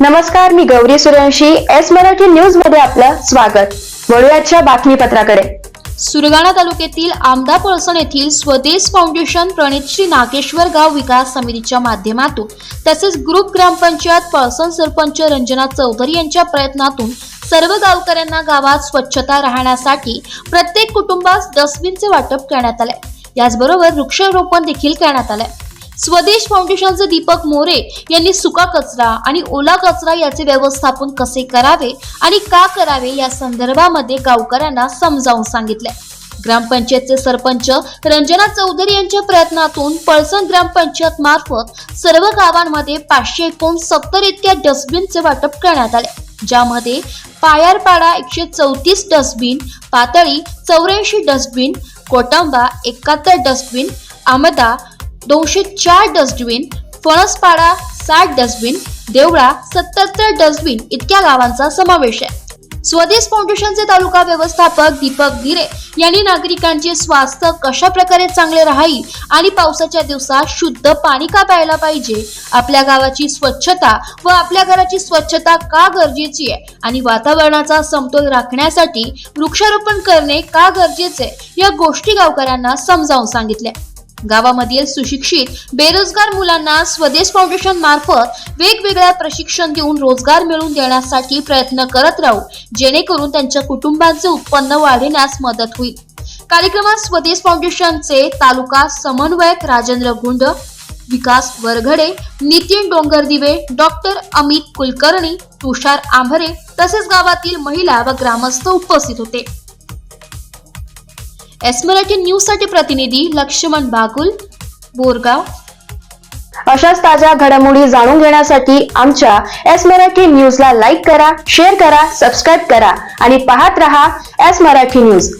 नमस्कार, मी Gauri Suryavanshi. S Marathi news मध्ये आपलं स्वागत. वळूयाच्या बातमीपत्राकडे. सुरगाणा तालुक्यातील आमदा पळसण येथील स्वदेश फाउंडेशन प्रणित श्री नागेश्वर गाव विकास समितीच्या माध्यमातून तसेच ग्रुप ग्रामपंचायत पळसण सरपंच रंजना चौधरी यांच्या प्रयत्नातून सर्व गावकऱ्यांना गावात स्वच्छता राहण्यासाठी प्रत्येक कुटुंबास डस्टबिनचे वाटप करण्यात आले. याचबरोबर वृक्षारोपण देखील करण्यात आले. स्वदेश फाउंडेशनचे दीपक मोरे यांनी सुका कचरा आणि ओला कचरा याचे व्यवस्थापन कसे करावे आणि का करावे या संदर्भामध्ये गावकऱ्यांना समजावून सांगितले. ग्रामपंचायतचे सरपंच रंजना चौधरी यांच्या प्रयत्नातून पळसण ग्रामपंचायत मार्फत सर्व गावांमध्ये 569 इतक्या डस्टबिनचे वाटप करण्यात आले, ज्यामध्ये पायारपाडा 134 dustbin, Patali 84 dustbin, Kotamba 71 dustbin, Amda 204 dustbin, Phanaspada 60 dustbin, Deola 77 dustbin इतक्या गावांचा समावेश आहे. स्वदेश फाउंडेशनचे तालुका व्यवस्थापक दीपक गिरे यांनी नागरिकांचे स्वास्थ्य कशा प्रकारे चांगले राहील आणि पावसाच्या दिवसात शुद्ध पाणी का प्यायला पाहिजे, आपल्या गावाची स्वच्छता व आपल्या घराची स्वच्छता का गरजेची आहे आणि वातावरणाचा समतोल राखण्यासाठी वृक्षारोपण करणे का गरजेचे या गोष्टी गावकऱ्यांना समजावून सांगितल्या. गावामधील सुशिक्षित बेरोजगार मुलांना स्वदेश फाउंडेशन मार्फत वेगवेगळ्या प्रशिक्षण देऊन रोजगार मिळवून देण्यासाठी प्रयत्न करत राहू, जेणेकरून त्यांच्या कुटुंबाचे उत्पन्न वाढविण्यास मदत होईल. कार्यक्रमात स्वदेश फाउंडेशनचे तालुका समन्वयक राजेंद्र गुंड, विकास वरघडे, नितीन डोंगरदिवे, डॉक्टर अमित कुलकर्णी, तुषार आंभरे तसेच गावातील महिला व ग्रामस्थ उपस्थित होते. एस मराठी न्यूज साठी प्रतिनिधी लक्ष्मण बागुल, बोरगाव. अशाच ताज्या घडामोडी जाणून घेण्यासाठी आमच्या एस मराठी न्यूजला लाईक करा, शेअर करा, सबस्क्राईब करा आणि पाहत रहा एस मराठी न्यूज.